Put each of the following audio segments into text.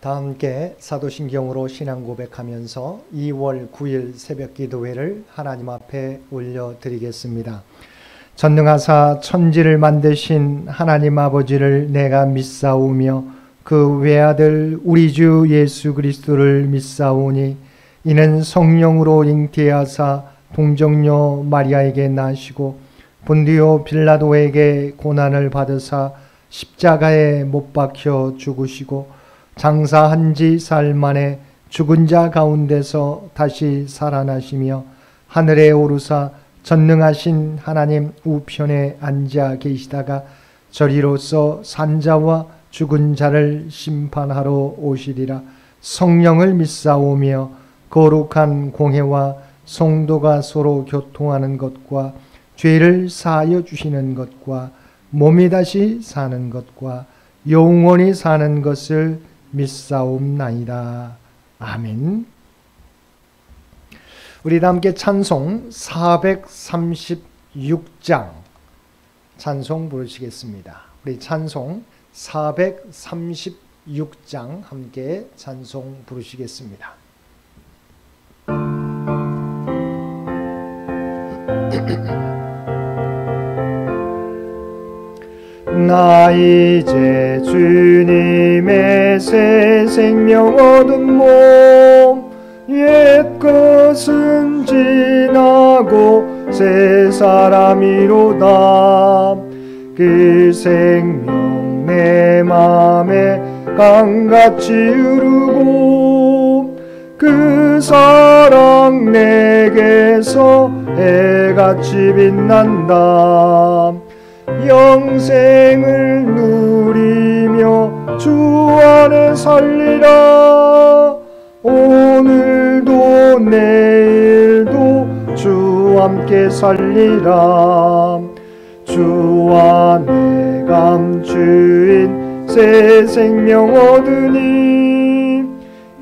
다 함께 사도신경으로 신앙 고백하면서 2월 9일 새벽 기도회를 하나님 앞에 올려드리겠습니다. 전능하사 천지를 만드신 하나님 아버지를 내가 믿사오며 그 외아들 우리 주 예수 그리스도를 믿사오니 이는 성령으로 잉태하사 동정녀 마리아에게 나시고 본디오 빌라도에게 고난을 받으사 십자가에 못 박혀 죽으시고 장사한 지 사흘 만에 죽은 자 가운데서 다시 살아나시며 하늘에 오르사 전능하신 하나님 우편에 앉아 계시다가 저리로서 산자와 죽은 자를 심판하러 오시리라. 성령을 믿사오며 거룩한 공회와 성도가 서로 교통하는 것과 죄를 사하여 주시는 것과 몸이 다시 사는 것과 영원히 사는 것을 믿사옵나이다. 아멘. 우리 다 함께 찬송 436장 찬송 부르시겠습니다. 우리 찬송 436장 함께 찬송 부르시겠습니다. 나 이제 주님의 새 생명 얻은 몸 옛것은 지나고 새 사람이로다. 그 생명 내 맘에 강같이 흐르고 그 사랑 내게서 해같이 빛난다. 영생을 누리며 주 안에 살리라. 오늘도 내일도 주 함께 살리라. 주 안에 감추인 새 생명 얻으니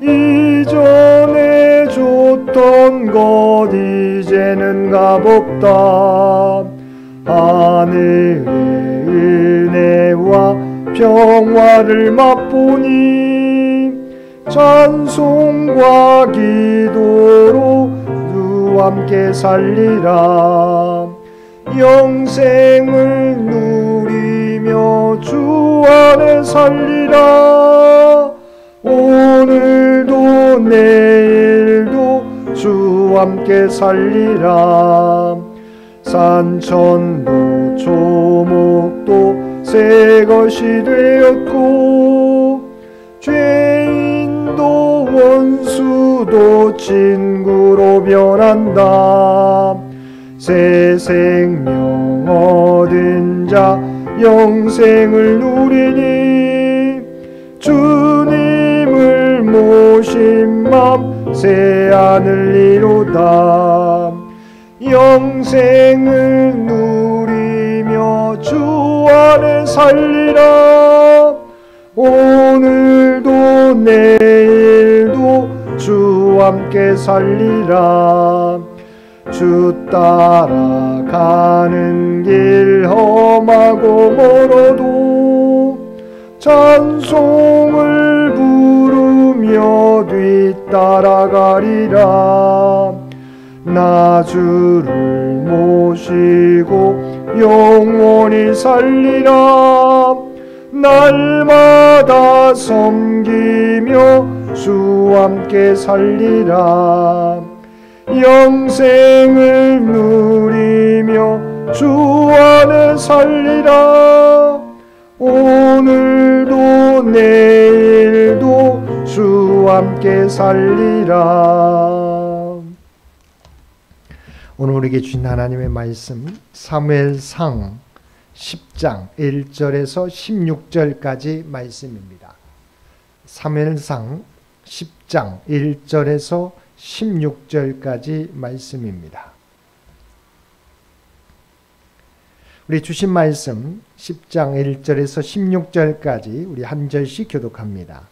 이전에 줬던 것 이제는 값없다. 하늘의 은혜와 평화를 맛보니 찬송과 기도로 주 함께 살리라. 영생을 누리며 주 안에 살리라. 오늘도 내일도 주 함께 살리라. 산천도 조목도 새 것이 되었고 죄인도 원수도 친구로 변한다. 새 생명 얻은 자 영생을 누리니 주님을 모신 맘 새 하늘이로다. 영생을 누리며 주 안에 살리라. 오늘도 내일도 주 함께 살리라. 주 따라가는 길 험하고 멀어도 찬송을 부르며 뒤따라가리라. 나 주를 모시고 영원히 살리라. 날마다 섬기며 주 함께 살리라. 영생을 누리며 주 안에 살리라. 오늘도 내일도 주 함께 살리라. 오늘 우리에게 주신 하나님의 말씀 사무엘상 10장 1절에서 16절까지 말씀입니다. 사무엘상 10장 1절에서 16절까지 말씀입니다. 우리 주신 말씀 10장 1절에서 16절까지 우리 한 절씩 교독합니다.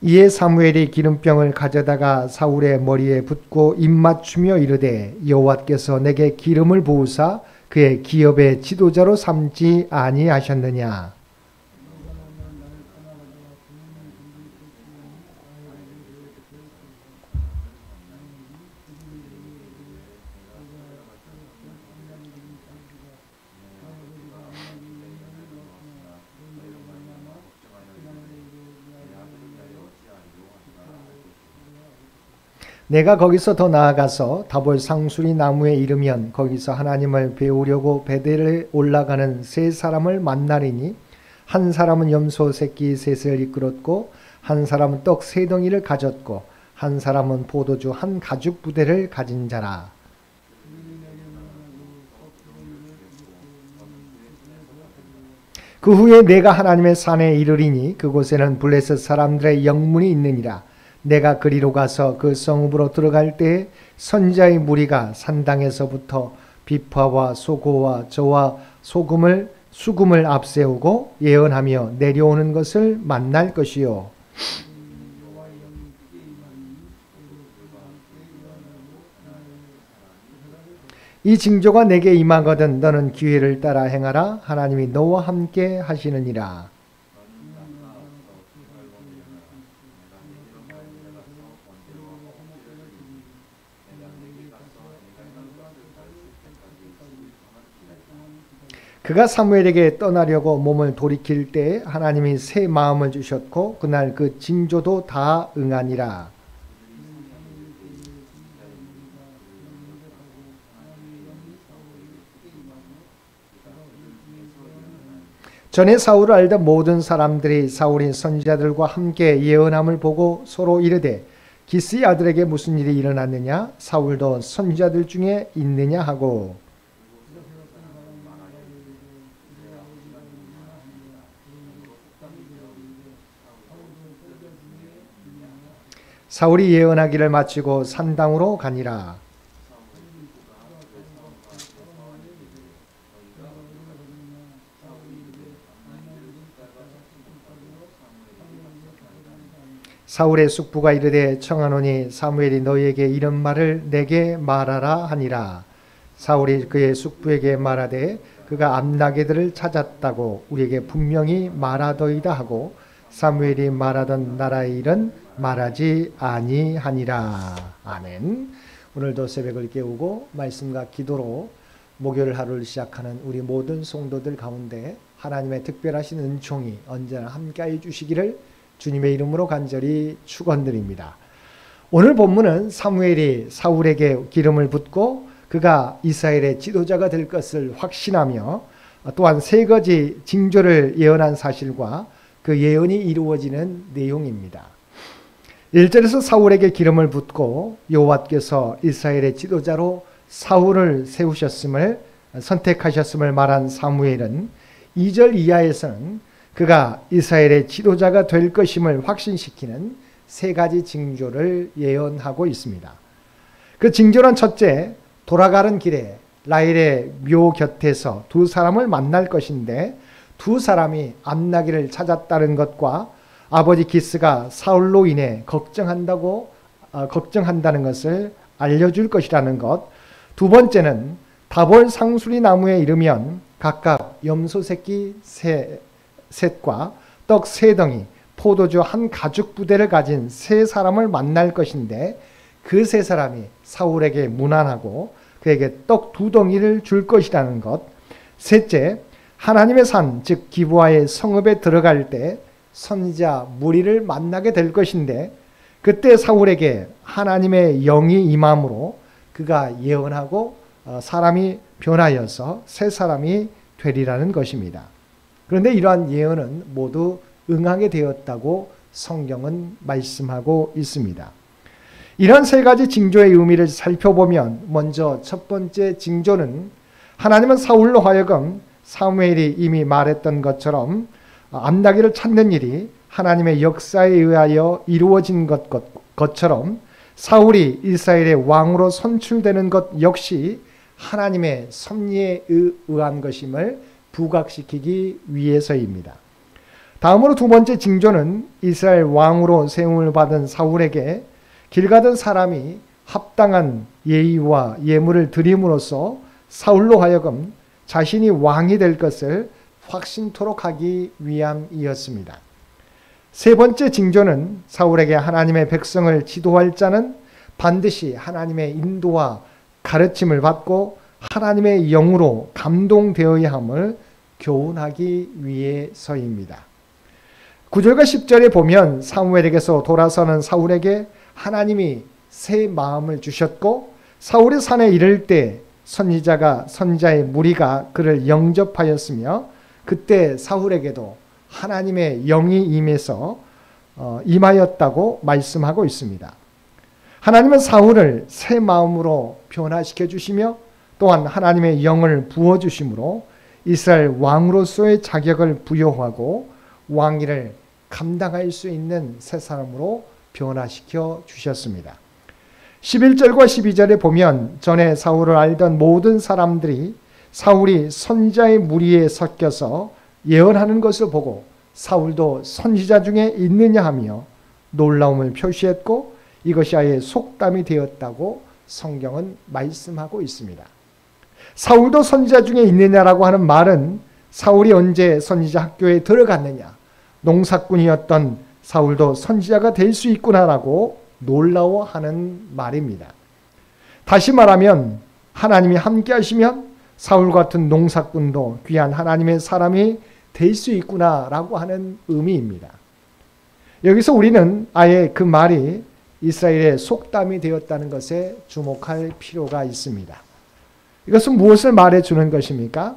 이에 사무엘이 기름병을 가져다가 사울의 머리에 붓고 입맞추며 이르되 여호와께서 내게 기름을 부으사 그의 기업의 지도자로 삼지 아니하셨느냐. 내가 거기서 더 나아가서 다볼 상수리 나무에 이르면 거기서 하나님을 배우려고 베델에 올라가는 세 사람을 만나리니 한 사람은 염소 새끼 셋을 이끌었고 한 사람은 떡 세 덩이를 가졌고 한 사람은 포도주 한 가죽 부대를 가진 자라. 그 후에 내가 하나님의 산에 이르리니 그곳에는 블레셋 사람들의 영문이 있느니라. 내가 그리로 가서 그 성읍으로 들어갈 때에 선지자의 무리가 산당에서부터 비파와 소고와 저와 수금을 앞세우고 예언하며 내려오는 것을 만날 것이요. 이 징조가 내게 임하거든 너는 기회를 따라 행하라. 하나님이 너와 함께 하시느니라. 그가 사무엘에게 떠나려고 몸을 돌이킬 때에 하나님이 새 마음을 주셨고 그날 그 징조도 다 응하니라. 전에 사울을 알던 모든 사람들이 사울이 선지자들과 함께 예언함을 보고 서로 이르되 기스의 아들에게 무슨 일이 일어났느냐? 사울도 선지자들 중에 있느냐 하고 사울이 예언하기를 마치고 산당으로 가니라. 사울의 숙부가 이르되 청하노니 사무엘이 너희에게 이런 말을 내게 말하라 하니라. 사울이 그의 숙부에게 말하되 그가 암나게들을 찾았다고 우리에게 분명히 말하더이다 하고 사무엘이 말하던 나라의 일은 말하지 아니하니라. 아멘. 오늘도 새벽을 깨우고 말씀과 기도로 목요일 하루를 시작하는 우리 모든 성도들 가운데 하나님의 특별하신 은총이 언제나 함께해 주시기를 주님의 이름으로 간절히 축원드립니다. 오늘 본문은 사무엘이 사울에게 기름을 붓고 그가 이스라엘의 지도자가 될 것을 확신하며 또한 세 가지 징조를 예언한 사실과 그 예언이 이루어지는 내용입니다. 1절에서 사울에게 기름을 붓고 여호와께서 이스라엘의 지도자로 사울을 세우셨음을 선택하셨음을 말한 사무엘은 2절 이하에서는 그가 이스라엘의 지도자가 될 것임을 확신시키는 세 가지 징조를 예언하고 있습니다. 그 징조는 첫째, 돌아가는 길에 라헬의 묘 곁에서 두 사람을 만날 것인데 두 사람이 암나기를 찾았다는 것과 아버지 기스가 사울로 인해 걱정한다는 것을 알려줄 것이라는 것. 두 번째는 다볼 상수리 나무에 이르면 각각 염소 새끼 셋과 떡 세 덩이, 포도주 한 가죽 부대를 가진 세 사람을 만날 것인데 그 세 사람이 사울에게 문안하고 그에게 떡 두 덩이를 줄 것이라는 것. 셋째, 하나님의 산, 즉 기브아의 성읍에 들어갈 때 선지자 무리를 만나게 될 것인데 그때 사울에게 하나님의 영이 임함으로 그가 예언하고 사람이 변하여서 새 사람이 되리라는 것입니다. 그런데 이러한 예언은 모두 응하게 되었다고 성경은 말씀하고 있습니다. 이런 세 가지 징조의 의미를 살펴보면 먼저 첫 번째 징조는 하나님은 사울로 하여금 사무엘이 이미 말했던 것처럼 암나기를 찾는 일이 하나님의 역사에 의하여 이루어진 것처럼 사울이 이스라엘의 왕으로 선출되는 것 역시 하나님의 섭리에 의한 것임을 부각시키기 위해서입니다. 다음으로 두 번째 징조는 이스라엘 왕으로 세움을 받은 사울에게 길 가던 사람이 합당한 예의와 예물을 드림으로써 사울로 하여금 자신이 왕이 될 것을 확신토록 하기 위함이었습니다. 세 번째 징조는 사울에게 하나님의 백성을 지도할 자는 반드시 하나님의 인도와 가르침을 받고 하나님의 영으로 감동되어야 함을 교훈하기 위해서입니다. 9절과 10절에 보면 사무엘에게서 돌아서는 사울에게 하나님이 새 마음을 주셨고 사울이 산에 이를 때 선지자의 무리가 그를 영접하였으며 그때 사울에게도 하나님의 영이 임하였다고 말씀하고 있습니다. 하나님은 사울을 새 마음으로 변화시켜 주시며 또한 하나님의 영을 부어주심으로 이스라엘 왕으로서의 자격을 부여하고 왕위를 감당할 수 있는 새 사람으로 변화시켜 주셨습니다. 11절과 12절에 보면 전에 사울을 알던 모든 사람들이 사울이 선지자의 무리에 섞여서 예언하는 것을 보고 사울도 선지자 중에 있느냐 하며 놀라움을 표시했고 이것이 아예 속담이 되었다고 성경은 말씀하고 있습니다. 사울도 선지자 중에 있느냐라고 하는 말은 사울이 언제 선지자 학교에 들어갔느냐, 농사꾼이었던 사울도 선지자가 될 수 있구나라고 놀라워하는 말입니다. 다시 말하면 하나님이 함께 하시면 사울 같은 농사꾼도 귀한 하나님의 사람이 될 수 있구나라고 하는 의미입니다. 여기서 우리는 아예 그 말이 이스라엘의 속담이 되었다는 것에 주목할 필요가 있습니다. 이것은 무엇을 말해주는 것입니까?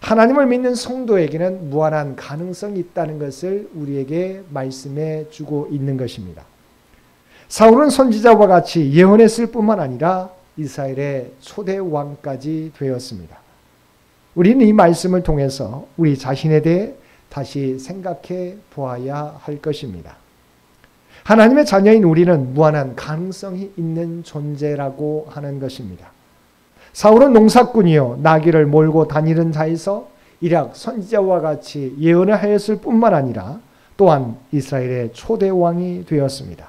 하나님을 믿는 성도에게는 무한한 가능성이 있다는 것을 우리에게 말씀해 주고 있는 것입니다. 사울은 선지자와 같이 예언했을 뿐만 아니라 이스라엘의 초대 왕까지 되었습니다. 우리는 이 말씀을 통해서 우리 자신에 대해 다시 생각해 보아야 할 것입니다. 하나님의 자녀인 우리는 무한한 가능성이 있는 존재라고 하는 것입니다. 사울은 농사꾼이요 나귀를 몰고 다니는 자에서 일약 선지자와 같이 예언을 하였을 뿐만 아니라 또한 이스라엘의 초대 왕이 되었습니다.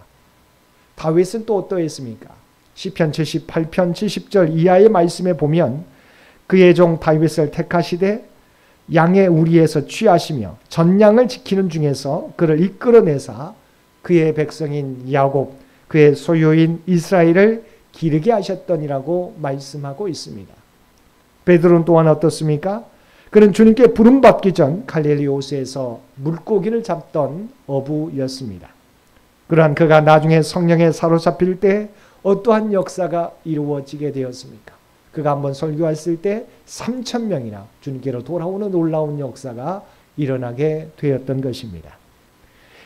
다윗은 또 어떠했습니까? 시편 78편 70절 이하의 말씀에 보면 그의 종 다윗을 택하시되 양의 우리에서 취하시며 전양을 지키는 중에서 그를 이끌어내사 그의 백성인 야곱 그의 소유인 이스라엘을 기르게 하셨더니라고 말씀하고 있습니다. 베드로는 또한 어떻습니까? 그는 주님께 부름받기 전 갈릴리 호수에서 물고기를 잡던 어부였습니다. 그러한 그가 나중에 성령에 사로잡힐 때 어떠한 역사가 이루어지게 되었습니까? 그가 한번 설교했을 때 3,000명이나 주님께로 돌아오는 놀라운 역사가 일어나게 되었던 것입니다.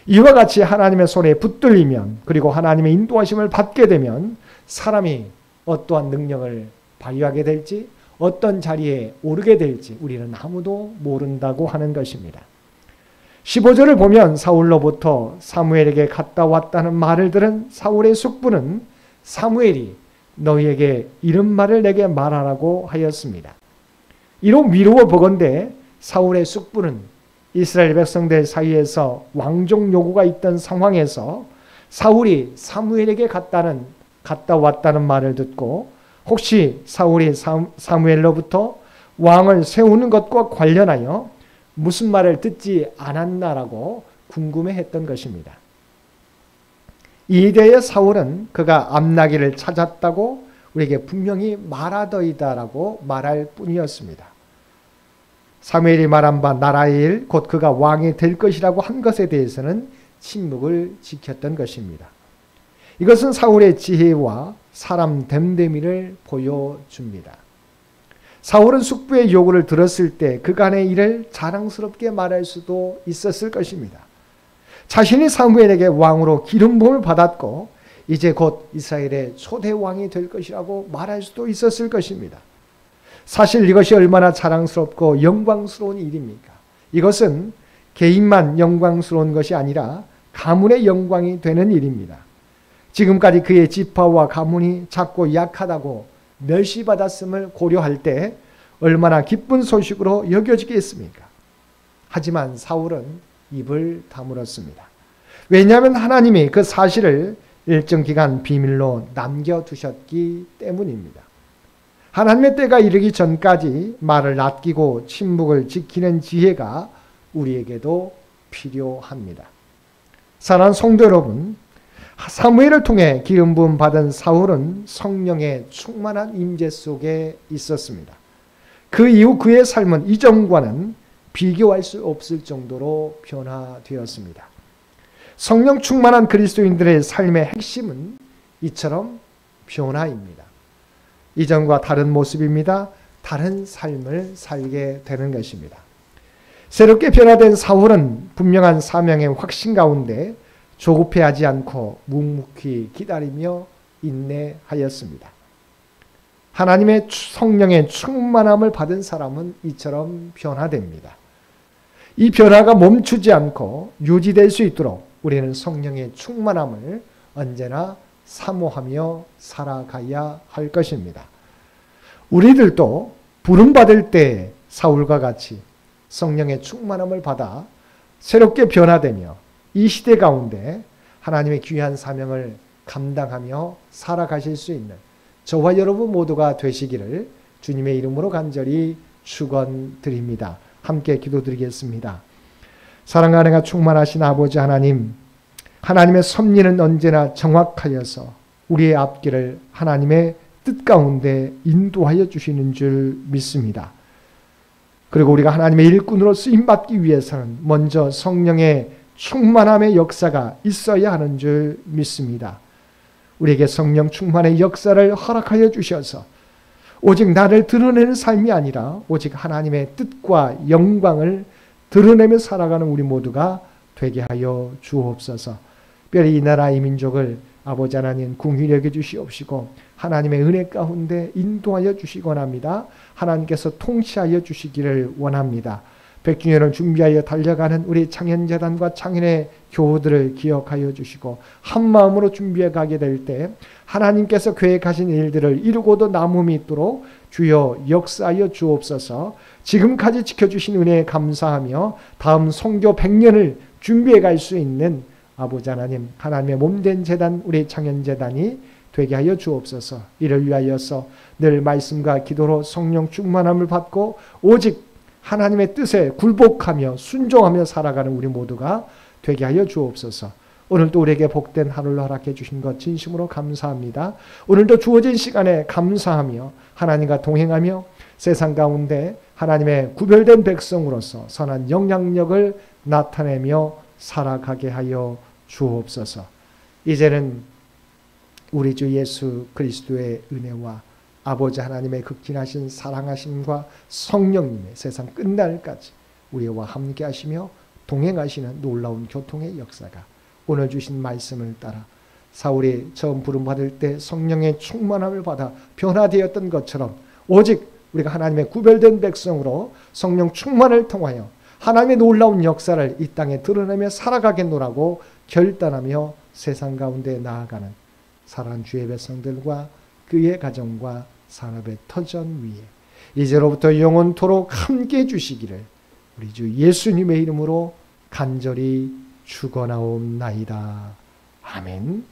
이와 같이 하나님의 손에 붙들리면 그리고 하나님의 인도하심을 받게 되면 사람이 어떠한 능력을 발휘하게 될지 어떤 자리에 오르게 될지 우리는 아무도 모른다고 하는 것입니다. 15절을 보면 사울로부터 사무엘에게 갔다 왔다는 말을 들은 사울의 숙부는 사무엘이 너희에게 이런 말을 내게 말하라고 하였습니다. 이로 미루어 보건대 사울의 숙부는 이스라엘 백성들 사이에서 왕족 요구가 있던 상황에서 사울이 사무엘에게 갔다 왔다는 말을 듣고 혹시 사울이 사무엘로부터 왕을 세우는 것과 관련하여 무슨 말을 듣지 않았나라고 궁금해했던 것입니다. 이에 대해 사울은 그가 암나기를 찾았다고 우리에게 분명히 말하더이다라고 말할 뿐이었습니다. 사무엘이 말한 바 나라의 일, 곧 그가 왕이 될 것이라고 한 것에 대해서는 침묵을 지켰던 것입니다. 이것은 사울의 지혜와 사람 됨됨이를 보여줍니다. 사울은 숙부의 요구를 들었을 때 그간의 일을 자랑스럽게 말할 수도 있었을 것입니다. 자신이 사무엘에게 왕으로 기름 부음을 받았고 이제 곧 이스라엘의 초대 왕이 될 것이라고 말할 수도 있었을 것입니다. 사실 이것이 얼마나 자랑스럽고 영광스러운 일입니까? 이것은 개인만 영광스러운 것이 아니라 가문의 영광이 되는 일입니다. 지금까지 그의 지파와 가문이 작고 약하다고 멸시받았음을 고려할 때 얼마나 기쁜 소식으로 여겨지겠습니까? 하지만 사울은 입을 다물었습니다. 왜냐하면 하나님이 그 사실을 일정 기간 비밀로 남겨두셨기 때문입니다. 하나님의 때가 이르기 전까지 말을 아끼고 침묵을 지키는 지혜가 우리에게도 필요합니다. 사랑하는 성도 여러분, 사무엘을 통해 기름 부음 받은 사울은 성령의 충만한 임재 속에 있었습니다. 그 이후 그의 삶은 이전과는 비교할 수 없을 정도로 변화되었습니다. 성령 충만한 그리스도인들의 삶의 핵심은 이처럼 변화입니다. 이전과 다른 모습입니다. 다른 삶을 살게 되는 것입니다. 새롭게 변화된 사울은 분명한 사명의 확신 가운데 조급해하지 않고 묵묵히 기다리며 인내하였습니다. 하나님의 성령의 충만함을 받은 사람은 이처럼 변화됩니다. 이 변화가 멈추지 않고 유지될 수 있도록 우리는 성령의 충만함을 언제나 사모하며 살아가야 할 것입니다. 우리들도 부름받을 때 사울과 같이 성령의 충만함을 받아 새롭게 변화되며 이 시대 가운데 하나님의 귀한 사명을 감당하며 살아가실 수 있는 저와 여러분 모두가 되시기를 주님의 이름으로 간절히 축원드립니다. 함께 기도드리겠습니다. 사랑과 은혜가 충만하신 아버지 하나님, 하나님의 섭리는 언제나 정확하여서 우리의 앞길을 하나님의 뜻 가운데 인도하여 주시는 줄 믿습니다. 그리고 우리가 하나님의 일꾼으로 쓰임받기 위해서는 먼저 성령의 충만함의 역사가 있어야 하는 줄 믿습니다. 우리에게 성령 충만의 역사를 허락하여 주셔서 오직 나를 드러내는 삶이 아니라 오직 하나님의 뜻과 영광을 드러내며 살아가는 우리 모두가 되게 하여 주옵소서. 특별히 이 나라 이 민족을 아버지 하나님 긍휼히 여겨 주시옵시고 하나님의 은혜 가운데 인도하여 주시곤 합니다. 하나님께서 통치하여 주시기를 원합니다. 백주년을 준비하여 달려가는 우리 창현재단과 창현의 교우들을 기억하여 주시고 한마음으로 준비해 가게 될 때 하나님께서 계획하신 일들을 이루고도 남음이 있도록 주여 역사하여 주옵소서. 지금까지 지켜주신 은혜에 감사하며 다음 선교 100년을 준비해 갈 수 있는 아버지 하나님, 하나님의 몸된 재단 우리 창현재단이 되게 하여 주옵소서. 이를 위하여서 늘 말씀과 기도로 성령 충만함을 받고 오직 하나님의 뜻에 굴복하며 순종하며 살아가는 우리 모두가 되게 하여 주옵소서. 오늘도 우리에게 복된 하루를 허락해 주신 것 진심으로 감사합니다. 오늘도 주어진 시간에 감사하며 하나님과 동행하며 세상 가운데 하나님의 구별된 백성으로서 선한 영향력을 나타내며 살아가게 하여 주옵소서. 이제는 우리 주 예수 그리스도의 은혜와 아버지 하나님의 극진하신 사랑하심과 성령님의 세상 끝날까지 우리와 함께 하시며 동행하시는 놀라운 교통의 역사가 오늘 주신 말씀을 따라 사울이 처음 부름받을 때 성령의 충만함을 받아 변화되었던 것처럼 오직 우리가 하나님의 구별된 백성으로 성령 충만을 통하여 하나님의 놀라운 역사를 이 땅에 드러내며 살아가겠노라고 결단하며 세상 가운데 나아가는 사랑하는 주의 백성들과 그의 가정과 산업의 터전 위에 이제로부터 영원토록 함께 해주시기를 우리 주 예수님의 이름으로 간절히 축원하옵나이다. 아멘.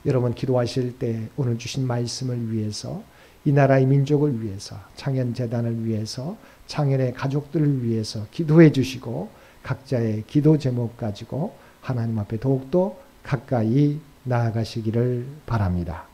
여러분 기도하실 때 오늘 주신 말씀을 위해서 이 나라의 민족을 위해서 창현재단을 위해서 창현의 가족들을 위해서 기도해 주시고 각자의 기도 제목 가지고 하나님 앞에 더욱더 가까이 나아가시기를 바랍니다.